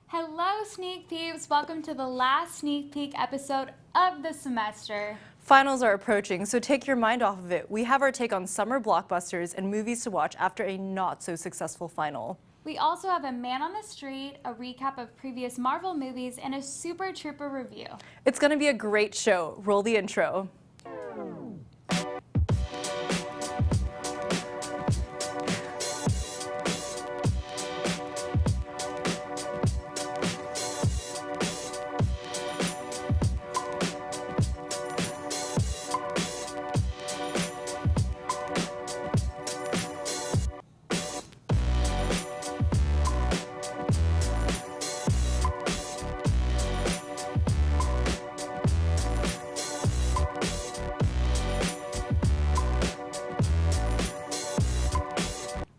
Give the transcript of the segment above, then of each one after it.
Hello, Sneak Peeps! Welcome to the last sneak peek episode of the semester. Finals are approaching, so take your mind off of it. We have our take on summer blockbusters and movies to watch after a not-so-successful final. We also have a man on the street, a recap of previous Marvel movies, and a Super Trooper review. It's going to be a great show. Roll the intro.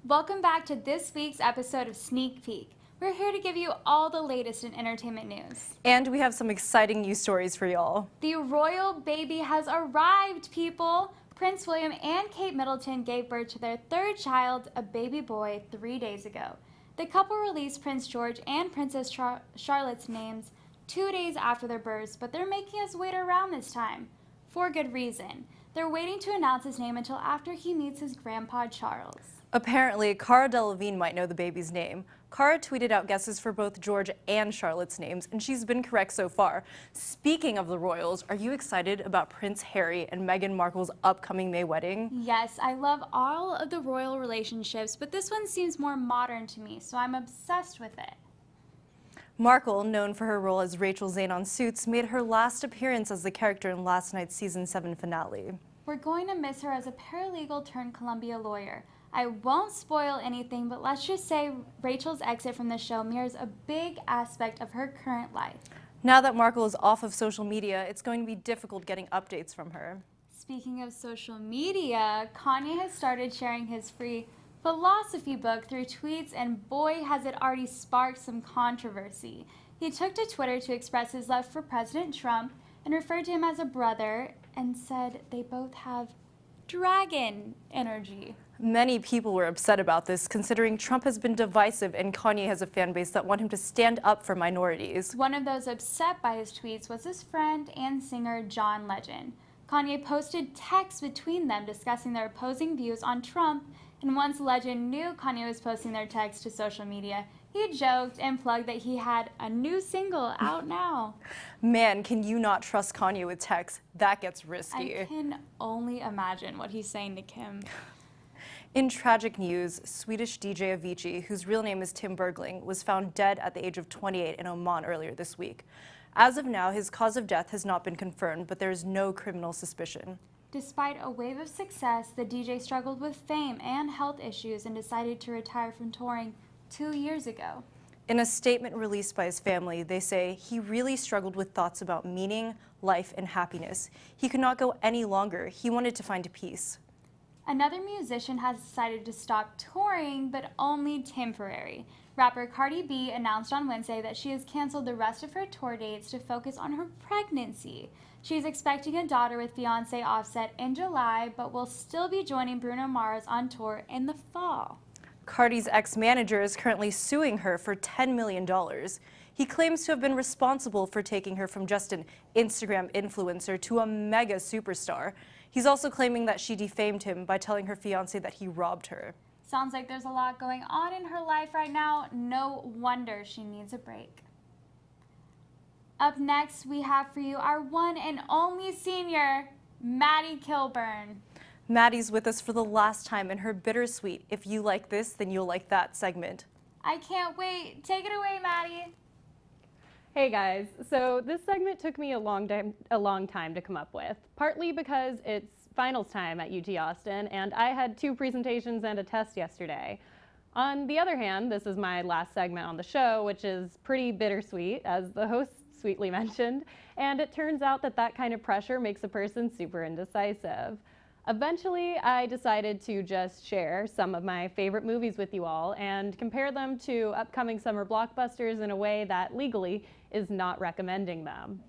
Welcome back to this week's episode of Sneak Peek. We're here to give you all the latest in entertainment news. And we have some exciting news stories for y'all. The royal baby has arrived, people! Prince William and Kate Middleton gave birth to their third child, a baby boy, 3 days ago. The couple released Prince George and Princess Charlotte's names 2 days after their births, but they're making us wait around this time. For good reason. They're waiting to announce his name until after he meets his grandpa Charles. Apparently, Cara Delevingne might know the baby's name. Cara tweeted out guesses for both George and Charlotte's names, and she's been correct so far. Speaking of the royals, are you excited about Prince Harry and Meghan Markle's upcoming May wedding? Yes, I love all of the royal relationships, but this one seems more modern to me, so I'm obsessed with it. Markle, known for her role as Rachel Zane on Suits, made her last appearance as the character in last night's season 7 finale. We're going to miss her as a paralegal turned Columbia lawyer. I won't spoil anything, but let's just say Rachel's exit from the show mirrors a big aspect of her current life. Now that Markle is off of social media, it's going to be difficult getting updates from her. Speaking of social media, Kanye has started sharing his free philosophy book through tweets, and boy, has it already sparked some controversy. He took to Twitter to express his love for President Trump and referred to him as a brother and said they both have dragon energy. Many people were upset about this, considering Trump has been divisive and Kanye has a fan base that want him to stand up for minorities. One of those upset by his tweets was his friend and singer John Legend. Kanye posted texts between them discussing their opposing views on Trump, and once Legend knew Kanye was posting their texts to social media, he joked and plugged that he had a new single out now. Man, can you not trust Kanye with texts? That gets risky. I can only imagine what he's saying to Kim. In tragic news, Swedish DJ Avicii, whose real name is Tim Bergling, was found dead at the age of 28 in Oman earlier this week. As of now, his cause of death has not been confirmed, but there is no criminal suspicion. Despite a wave of success, the DJ struggled with fame and health issues and decided to retire from touring 2 years ago. In a statement released by his family, they say he really struggled with thoughts about meaning, life, and happiness. He could not go any longer. He wanted to find peace. Another musician has decided to stop touring, but only temporary. Rapper Cardi B announced on Wednesday that she has canceled the rest of her tour dates to focus on her pregnancy. She's expecting a daughter with fiancé Offset in July, but will still be joining Bruno Mars on tour in the fall. Cardi's ex-manager is currently suing her for $10 million. He claims to have been responsible for taking her from just an Instagram influencer to a mega superstar. He's also claiming that she defamed him by telling her fiancé that he robbed her. Sounds like there's a lot going on in her life right now. No wonder she needs a break. Up next, we have for you our one and only senior, Maddie Kilburn. Maddie's with us for the last time in her bittersweet "If you like this, then you'll like that" segment. I can't wait. Take it away, Maddie. Hey guys, so this segment took me a long time to come up with, partly because it's finals time at UT Austin and I had 2 presentations and a test yesterday. On the other hand, this is my last segment on the show, which is pretty bittersweet, as the host sweetly mentioned, and it turns out that that kind of pressure makes a person super indecisive. Eventually, I decided to just share some of my favorite movies with you all and compare them to upcoming summer blockbusters in a way that legally is not recommending them.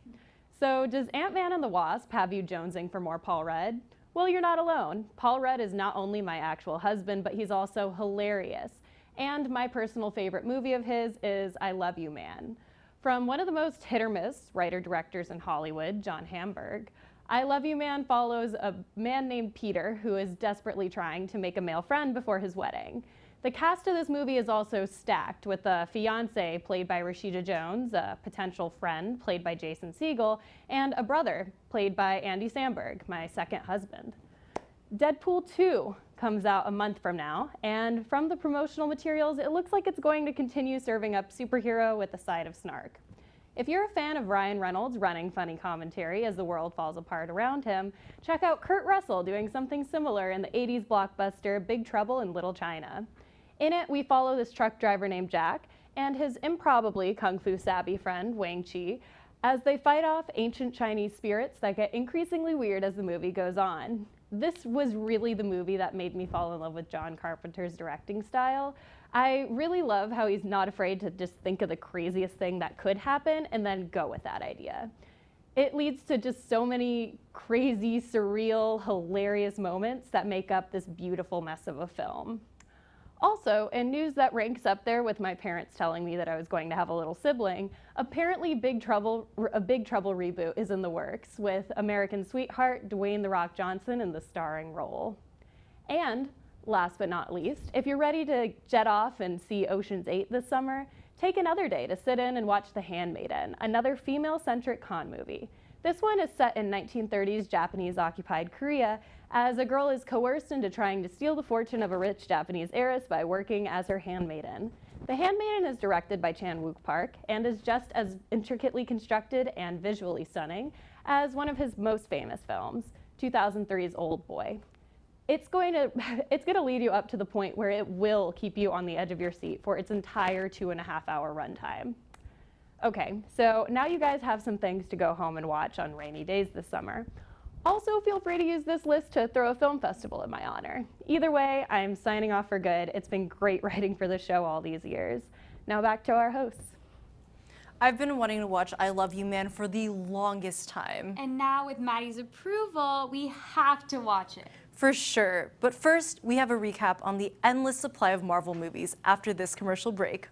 So does Ant-Man and the Wasp have you jonesing for more Paul Rudd? Well, you're not alone. Paul Rudd is not only my actual husband, but he's also hilarious. And my personal favorite movie of his is I Love You Man. From one of the most hit or miss writer-directors in Hollywood, John Hamburg, I Love You Man follows a man named Peter who is desperately trying to make a male friend before his wedding. The cast of this movie is also stacked, with a fiance played by Rashida Jones, a potential friend played by Jason Segel, and a brother played by Andy Samberg, my second husband. Deadpool 2 comes out a month from now, and from the promotional materials, it looks like it's going to continue serving up superhero with a side of snark. If you're a fan of Ryan Reynolds running funny commentary as the world falls apart around him, check out Kurt Russell doing something similar in the 80s blockbuster Big Trouble in Little China. In it, we follow this truck driver named Jack and his improbably kung fu savvy friend Wang Chi as they fight off ancient Chinese spirits that get increasingly weird as the movie goes on. This was really the movie that made me fall in love with John Carpenter's directing style. I really love how he's not afraid to just think of the craziest thing that could happen and then go with that idea. It leads to just so many crazy, surreal, hilarious moments that make up this beautiful mess of a film. Also, in news that ranks up there with my parents telling me that I was going to have a little sibling, apparently a Big Trouble reboot is in the works, with American Sweetheart Dwayne "The Rock" Johnson in the starring role. And last but not least, if you're ready to jet off and see Ocean's 8 this summer, take another day to sit in and watch The Handmaiden, another female-centric con movie. This one is set in 1930s Japanese-occupied Korea, as a girl is coerced into trying to steal the fortune of a rich Japanese heiress by working as her handmaiden. The Handmaiden is directed by Chan Wook Park and is just as intricately constructed and visually stunning as one of his most famous films, 2003's Old Boy. It's going to lead you up to the point where it will keep you on the edge of your seat for its entire 2.5-hour runtime. Okay, so now you guys have some things to go home and watch on rainy days this summer. Also, feel free to use this list to throw a film festival in my honor. Either way, I'm signing off for good. It's been great writing for the show all these years. Now back to our hosts. I've been wanting to watch I Love You Man for the longest time. And now with Maddie's approval, we have to watch it. For sure. But first, we have a recap on the endless supply of Marvel movies after this commercial break.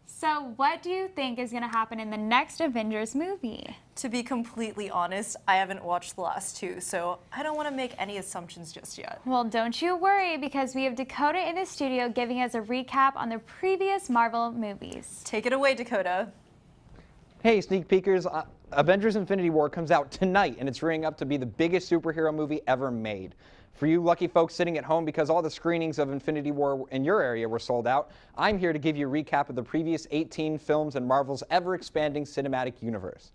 So what do you think is going to happen in the next Avengers movie? To be completely honest, I haven't watched the last two, so I don't want to make any assumptions just yet. Well, don't you worry, because we have Dakota in the studio giving us a recap on the previous Marvel movies. Take it away, Dakota. Hey, sneak peekers. Avengers Infinity War comes out tonight, and it's ringing up to be the biggest superhero movie ever made. For you lucky folks sitting at home because all the screenings of Infinity War in your area were sold out, I'm here to give you a recap of the previous 18 films in Marvel's ever-expanding cinematic universe.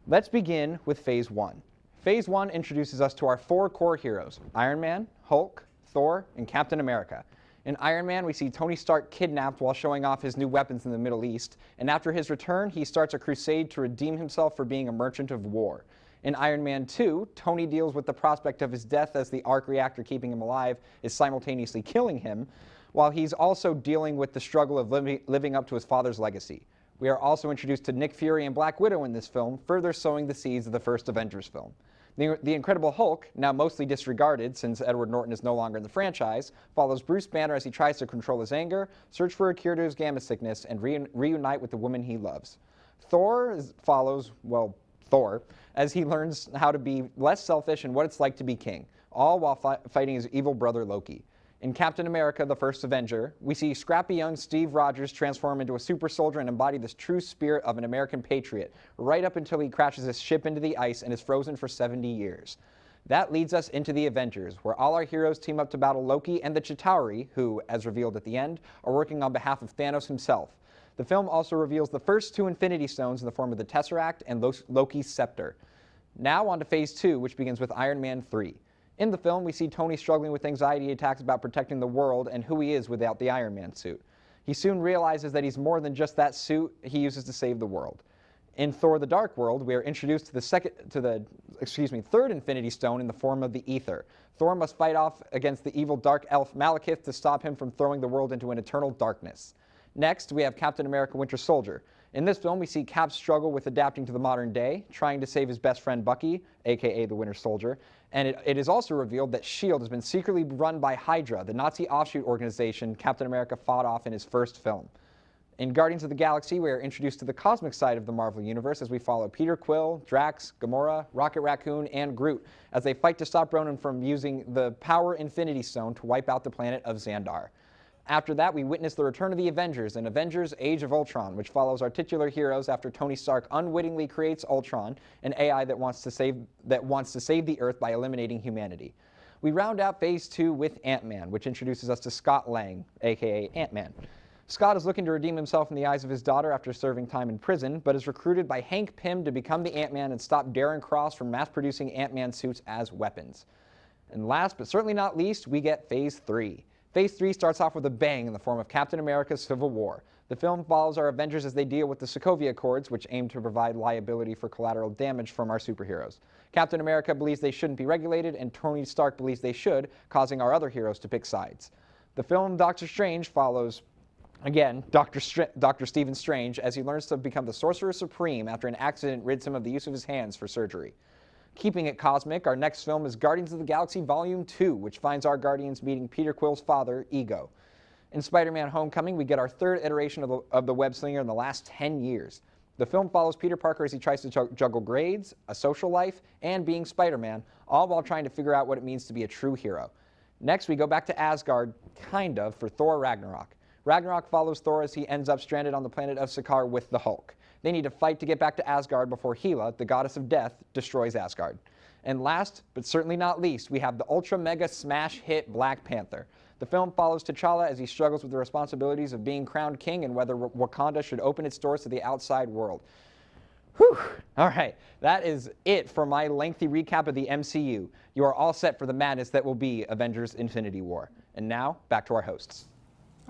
Let's begin with Phase 1. Phase 1 introduces us to our 4 core heroes, Iron Man, Hulk, Thor, and Captain America. In Iron Man, we see Tony Stark kidnapped while showing off his new weapons in the Middle East, and after his return, he starts a crusade to redeem himself for being a merchant of war. In Iron Man 2, Tony deals with the prospect of his death as the arc reactor keeping him alive is simultaneously killing him, while he's also dealing with the struggle of living up to his father's legacy. We are also introduced to Nick Fury and Black Widow in this film, further sowing the seeds of the first Avengers film. The Incredible Hulk, now mostly disregarded since Edward Norton is no longer in the franchise, follows Bruce Banner as he tries to control his anger, search for a cure to his gamma sickness, and reunite with the woman he loves. Thor follows as he learns how to be less selfish and what it's like to be king, all while fighting his evil brother Loki. In Captain America, the First Avenger, we see scrappy young Steve Rogers transform into a super soldier and embody this true spirit of an American patriot, right up until he crashes his ship into the ice and is frozen for 70 years. That leads us into the Avengers, where all our heroes team up to battle Loki and the Chitauri, who, as revealed at the end, are working on behalf of Thanos himself. The film also reveals the first 2 Infinity Stones in the form of the Tesseract and Loki's Scepter. Now on to Phase 2, which begins with Iron Man 3. In the film, we see Tony struggling with anxiety attacks about protecting the world and who he is without the Iron Man suit. He soon realizes that he's more than just that suit he uses to save the world. In Thor: The Dark World, we are introduced to the third Infinity Stone in the form of the Ether. Thor must fight off against the evil dark elf Malekith to stop him from throwing the world into an eternal darkness. Next, we have Captain America: Winter Soldier. In this film, we see Cap struggle with adapting to the modern day, trying to save his best friend Bucky, aka the Winter Soldier, And it is also revealed that S.H.I.E.L.D. has been secretly run by Hydra, the Nazi offshoot organization Captain America fought off in his first film. In Guardians of the Galaxy, we are introduced to the cosmic side of the Marvel Universe as we follow Peter Quill, Drax, Gamora, Rocket Raccoon, and Groot as they fight to stop Ronan from using the Power Infinity Stone to wipe out the planet of Xandar. After that, we witness the return of the Avengers in Avengers Age of Ultron, which follows our titular heroes after Tony Stark unwittingly creates Ultron, an AI that wants to save the Earth by eliminating humanity. We round out Phase 2 with Ant-Man, which introduces us to Scott Lang, aka Ant-Man. Scott is looking to redeem himself in the eyes of his daughter after serving time in prison, but is recruited by Hank Pym to become the Ant-Man and stop Darren Cross from mass-producing Ant-Man suits as weapons. And last, but certainly not least, we get Phase 3. Phase 3 starts off with a bang in the form of Captain America's Civil War. The film follows our Avengers as they deal with the Sokovia Accords, which aim to provide liability for collateral damage from our superheroes. Captain America believes they shouldn't be regulated, and Tony Stark believes they should, causing our other heroes to pick sides. The film Doctor Strange follows, again, Dr. Stephen Strange, as he learns to become the Sorcerer Supreme after an accident rids him of the use of his hands for surgery. Keeping it cosmic, our next film is Guardians of the Galaxy Volume 2, which finds our Guardians meeting Peter Quill's father, Ego. In Spider-Man Homecoming, we get our third iteration of the web-slinger in the last 10 years. The film follows Peter Parker as he tries to juggle grades, a social life, and being Spider-Man, all while trying to figure out what it means to be a true hero. Next, we go back to Asgard, kind of, for Thor Ragnarok. Ragnarok follows Thor as he ends up stranded on the planet of Sakaar with the Hulk. They need to fight to get back to Asgard before Hela, the goddess of death, destroys Asgard. And last, but certainly not least, we have the ultra-mega smash hit Black Panther. The film follows T'Challa as he struggles with the responsibilities of being crowned king and whether Wakanda should open its doors to the outside world. Whew! All right, that is it for my lengthy recap of the MCU. You are all set for the madness that will be Avengers Infinity War. And now, back to our hosts.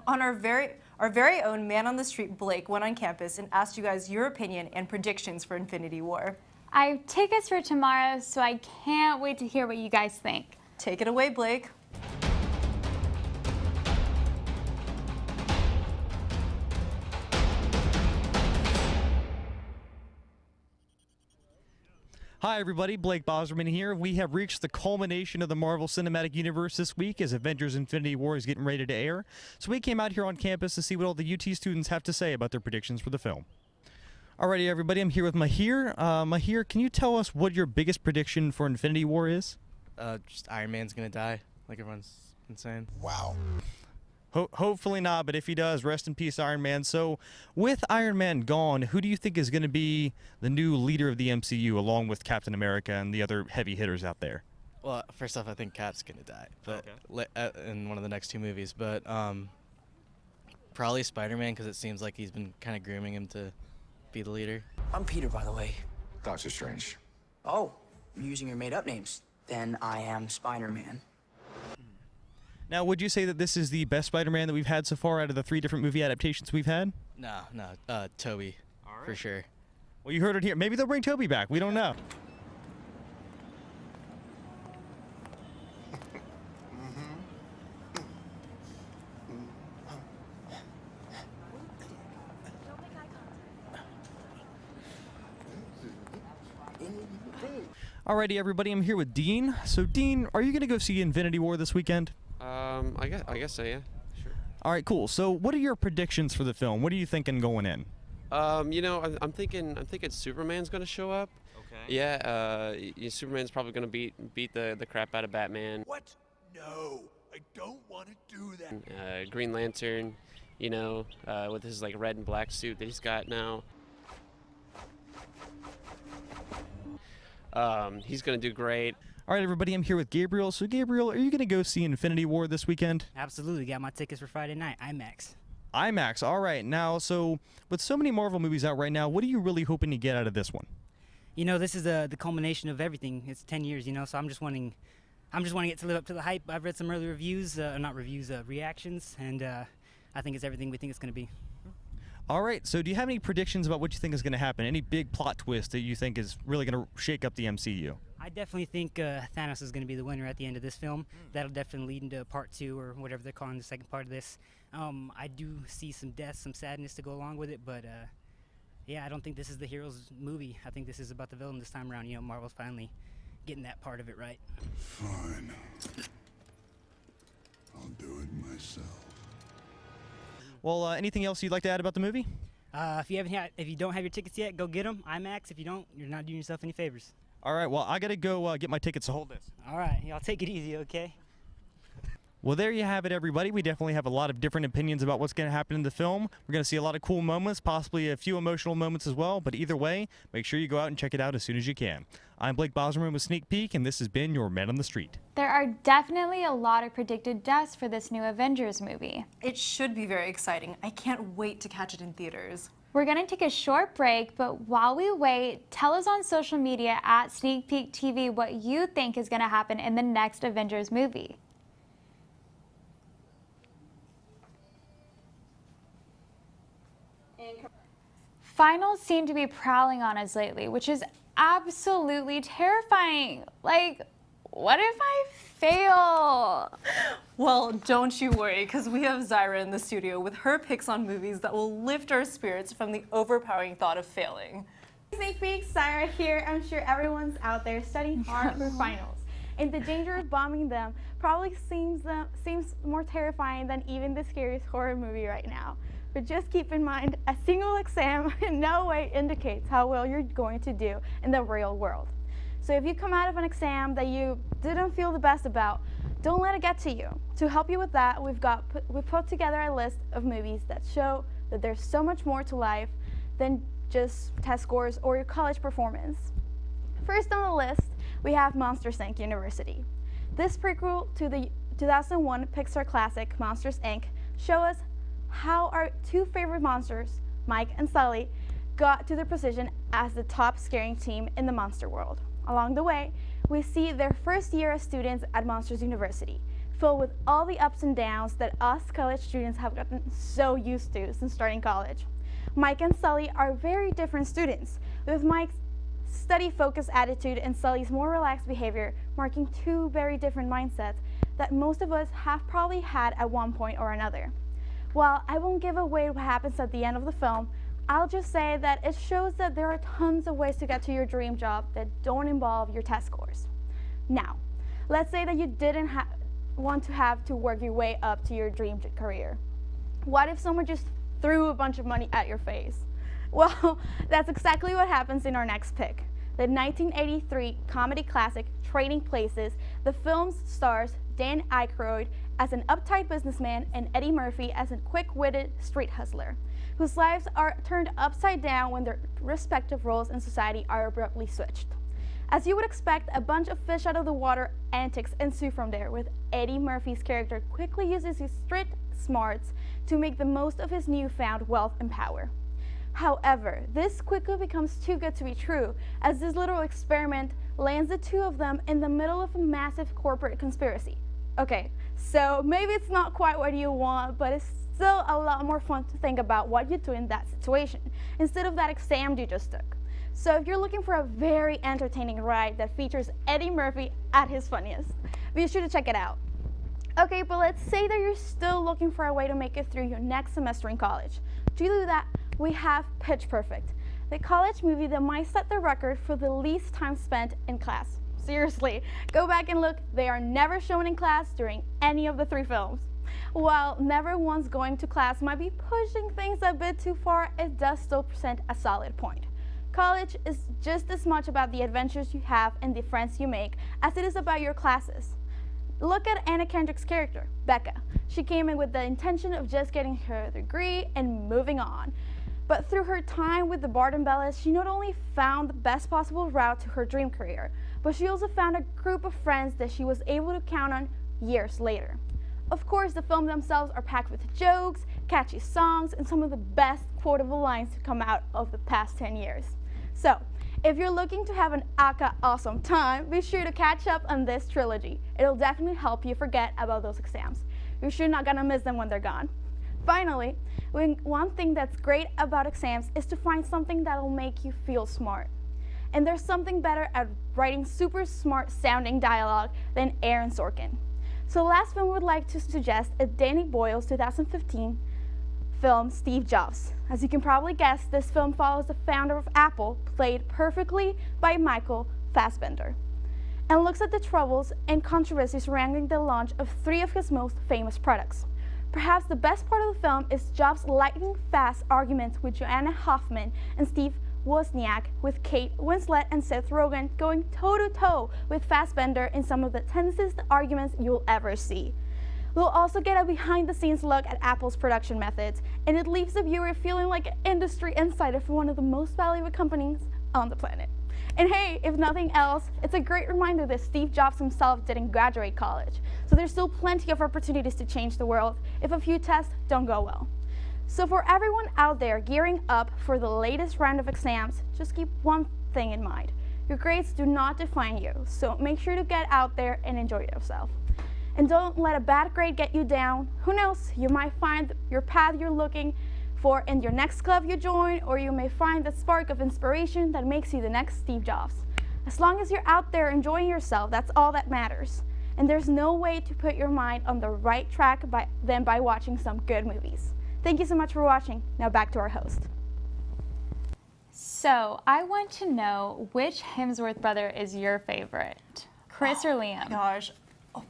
On our very own man on the street, Blake, went on campus and asked you guys your opinion and predictions for Infinity War. I have tickets for tomorrow, so I can't wait to hear what you guys think. Take it away, Blake. Hi everybody, Blake Bosserman here. We have reached the culmination of the Marvel Cinematic Universe this week as Avengers Infinity War is getting ready to air. So we came out here on campus to see what all the UT students have to say about their predictions for the film. Alrighty everybody, I'm here with Mahir. Mahir, can you tell us what your biggest prediction for Infinity War is? Just Iron Man's gonna die, like everyone's been saying. Wow. Hopefully not, but if he does, rest in peace, Iron Man. So, with Iron Man gone, who do you think is going to be the new leader of the MCU, along with Captain America and the other heavy hitters out there? Well, first off, I think Cap's gonna die, but in one of the next two movies. But probably Spider-Man, because it seems like he's been kind of grooming him to be the leader. I'm Peter, by the way. Doctor Strange. Oh, you're using your made-up names. Then I am Spider-Man. Now, would you say that this is the best Spider-Man that we've had so far out of the 3 different movie adaptations we've had? No, Toby, for sure. Well, you heard it here. Maybe they'll bring Toby back. We don't know. Alrighty, everybody, I'm here with Dean. So, Dean, are you going to go see Infinity War this weekend? I guess so, yeah. Sure. All right, cool. So, what are your predictions for the film? What are you thinking going in? I'm thinking Superman's gonna show up. Okay. Yeah. Superman's probably gonna beat the crap out of Batman. What? No, I don't want to do that. Green Lantern, with his like red and black suit that he's got now. He's gonna do great. All right, everybody, I'm here with Gabriel. So, Gabriel, are you going to go see Infinity War this weekend? Absolutely. Got my tickets for Friday night, IMAX. IMAX, all right. Now, so with so many Marvel movies out right now, what are you really hoping to get out of this one? This is the culmination of everything. It's 10 years, so I'm just wanting to get to live up to the hype. I've read some early reviews, reactions, and I think it's everything we think it's going to be. All right, so do you have any predictions about what you think is going to happen? Any big plot twist that you think is really going to shake up the MCU? I definitely think Thanos is going to be the winner at the end of this film. That'll definitely lead into part 2 or whatever they're calling the second part of this. I do see some death, some sadness to go along with it, but yeah, I don't think this is the hero's movie. I think this is about the villain this time around. Marvel's finally getting that part of it right. Fine. I'll do it myself. Well, anything else you'd like to add about the movie? If you don't have your tickets yet, go get them. IMAX. If you don't, you're not doing yourself any favors. All right, well, I got to go get my tickets, so hold this. All right, y'all take it easy, okay? Well, there you have it, everybody. We definitely have a lot of different opinions about what's going to happen in the film. We're going to see a lot of cool moments, possibly a few emotional moments as well. But either way, make sure you go out and check it out as soon as you can. I'm Blake Bosmerman with Sneak Peek, and this has been your Man on the Street. There are definitely a lot of predicted deaths for this new Avengers movie. It should be very exciting. I can't wait to catch it in theaters. We're going to take a short break, but while we wait, tell us on social media at Sneak Peek TV what you think is going to happen in the next Avengers movie. Finals seem to be prowling on us lately, which is absolutely terrifying. Like, what if I fail? Well, don't you worry, because we have Zyra in the studio with her picks on movies that will lift our spirits from the overpowering thought of failing. Sneak peek, Zyra here. I'm sure everyone's out there studying hard for finals. And the danger of bombing them probably seems more terrifying than even the scariest horror movie right now. But just keep in mind, a single exam in no way indicates how well you're going to do in the real world. So if you come out of an exam that you didn't feel the best about, don't let it get to you. To help you with that, we've put together a list of movies that show that there's so much more to life than just test scores or your college performance. First on the list, we have Monsters, Inc. University. This prequel to the 2001 Pixar classic Monsters, Inc. shows us how our two favorite monsters, Mike and Sully, got to their position as the top scaring team in the monster world. Along the way, we see their first year as students at Monsters University, filled with all the ups and downs that us college students have gotten so used to since starting college. Mike and Sully are very different students, with Mike's study-focused attitude and Sully's more relaxed behavior marking two very different mindsets that most of us have probably had at one point or another. While I won't give away what happens at the end of the film, I'll just say that it shows that there are tons of ways to get to your dream job that don't involve your test scores. Now, let's say that you didn't want to have to work your way up to your dream career. What if someone just threw a bunch of money at your face? Well, that's exactly what happens in our next pick. The 1983 comedy classic Trading Places, the film stars Dan Aykroyd as an uptight businessman and Eddie Murphy as a quick-witted street hustler, whose lives are turned upside down when their respective roles in society are abruptly switched. As you would expect, a bunch of fish out of the water antics ensue from there, with Eddie Murphy's character quickly uses his street smarts to make the most of his newfound wealth and power. However, this quickly becomes too good to be true, as this little experiment lands the two of them in the middle of a massive corporate conspiracy. Okay, so maybe it's not quite what you want, but it's still a lot more fun to think about what you do in that situation, instead of that exam you just took. So if you're looking for a very entertaining ride that features Eddie Murphy at his funniest, be sure to check it out. Okay, but let's say that you're still looking for a way to make it through your next semester in college. To do that, we have Pitch Perfect, the college movie that might set the record for the least time spent in class. Seriously, go back and look. They are never shown in class during any of the three films. While never once going to class might be pushing things a bit too far, it does still present a solid point. College is just as much about the adventures you have and the friends you make as it is about your classes. Look at Anna Kendrick's character, Becca. She came in with the intention of just getting her degree and moving on. But through her time with the Barton Bellas, she not only found the best possible route to her dream career, but she also found a group of friends that she was able to count on years later. Of course, the films themselves are packed with jokes, catchy songs, and some of the best quotable lines to come out of the past 10 years. So, if you're looking to have an aka awesome time, be sure to catch up on this trilogy. It'll definitely help you forget about those exams. You're sure not gonna miss them when they're gone. Finally, one thing that's great about exams is to find something that'll make you feel smart. And there's something better at writing super smart sounding dialogue than Aaron Sorkin. So the last film we would like to suggest is Danny Boyle's 2015 film Steve Jobs. As you can probably guess, this film follows the founder of Apple, played perfectly by Michael Fassbender. and looks at the troubles and controversies surrounding the launch of 3 of his most famous products. Perhaps the best part of the film is Jobs' lightning-fast arguments with Joanna Hoffman and Steve Wozniak, with Kate Winslet and Seth Rogen going toe-to-toe with Fassbender in some of the tensest arguments you'll ever see. We'll also get a behind-the-scenes look at Apple's production methods, and it leaves the viewer feeling like an industry insider for one of the most valuable companies on the planet. And hey, if nothing else, it's a great reminder that Steve Jobs himself didn't graduate college, so there's still plenty of opportunities to change the world if a few tests don't go well. So for everyone out there gearing up for the latest round of exams, just keep one thing in mind. Your grades do not define you, so make sure to get out there and enjoy yourself. And don't let a bad grade get you down. Who knows, you might find your path you're looking for in your next club you join, or you may find the spark of inspiration that makes you the next Steve Jobs. As long as you're out there enjoying yourself, that's all that matters. And there's no way to put your mind on the right track than by watching some good movies. Thank you so much for watching. Now back to our host. So, I want to know which Hemsworth brother is your favorite, Chris or Liam? Gosh,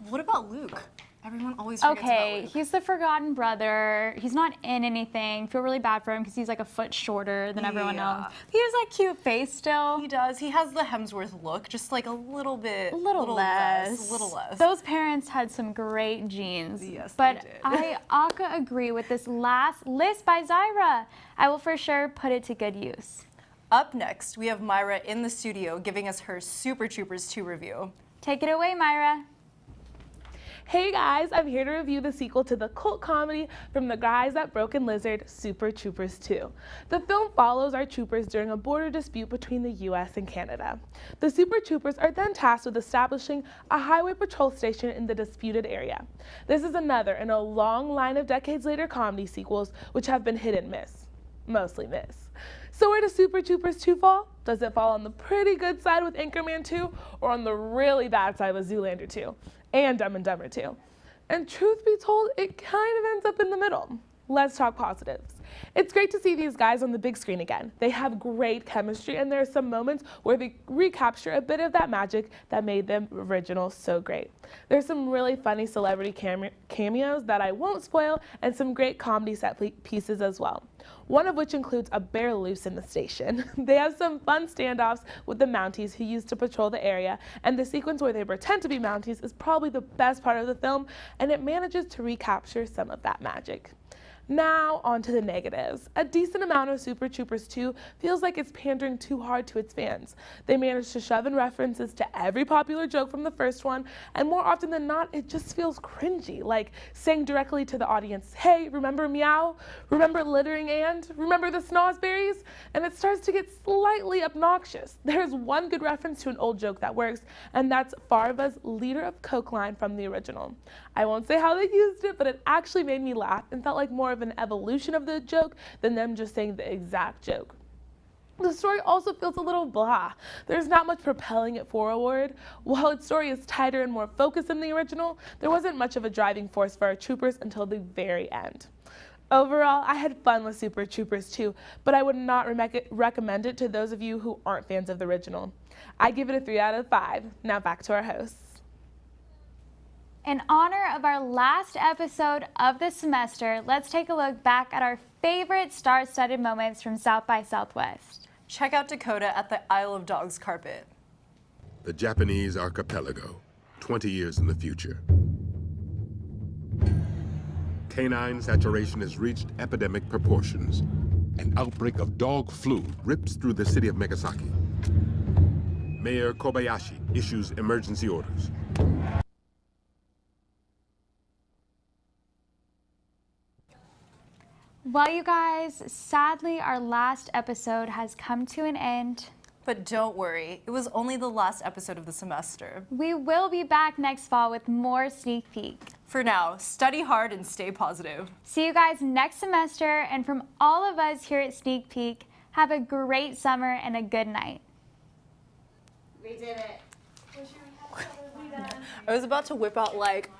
what about Luke? Everyone always forgets Okay, about Luke. he's the forgotten brother. He's not in anything. Feel really bad for him because he's like a foot shorter than everyone else. He has like cute face still. He does. He has the Hemsworth look, just like a little bit. A little less. Those parents had some great genes. Yes, but they did. I agree with this last list by Zyra. I will for sure put it to good use. Up next, we have Myra in the studio giving us her Super Troopers 2 review. Take it away, Myra. Hey guys, I'm here to review the sequel to the cult comedy from the guys at Broken Lizard, Super Troopers 2. The film follows our troopers during a border dispute between the US and Canada. The Super Troopers are then tasked with establishing a highway patrol station in the disputed area. This is another in a long line of decades later comedy sequels which have been hit and miss. Mostly miss. So where does Super Troopers 2 fall? Does it fall on the pretty good side with Anchorman 2 or on the really bad side with Zoolander 2? And Dumb and Dumber 2. And truth be told, it kind of ends up in the middle. Let's talk positives. It's great to see these guys on the big screen again. They have great chemistry, and there are some moments where they recapture a bit of that magic that made them original so great. There's some really funny celebrity cameos that I won't spoil, and some great comedy set pieces as well. One of which includes a bear loose in the station. They have some fun standoffs with the Mounties who used to patrol the area, and the sequence where they pretend to be Mounties is probably the best part of the film, and it manages to recapture some of that magic. Now, on to the negatives. A decent amount of Super Troopers 2 feels like it's pandering too hard to its fans. They manage to shove in references to every popular joke from the first one, and more often than not, it just feels cringy, like saying directly to the audience, hey, remember Meow? Remember Littering And? Remember the Snozberries? And it starts to get slightly obnoxious. There's one good reference to an old joke that works, and that's Farva's Leader of Coke line from the original. I won't say how they used it, but it actually made me laugh and felt like more of an evolution of the joke than them just saying the exact joke. The story also feels a little blah. There's not much propelling it forward. While its story is tighter and more focused than the original, there wasn't much of a driving force for our troopers until the very end. Overall, I had fun with Super Troopers 2, but I would not recommend it to those of you who aren't fans of the original. I give it a 3 out of 5. Now back to our hosts. In honor of our last episode of the semester, let's take a look back at our favorite star-studded moments from South by Southwest. Check out Dakota at the Isle of Dogs carpet. The Japanese archipelago, 20 years in the future. Canine saturation has reached epidemic proportions. An outbreak of dog flu rips through the city of Megasaki. Mayor Kobayashi issues emergency orders. Well, you guys, sadly, our last episode has come to an end. But don't worry, it was only the last episode of the semester. We will be back next fall with more sneak peek. For now, study hard and stay positive. See you guys next semester, and from all of us here at Sneak Peek, have a great summer and a good night. We did it. I was about to whip out like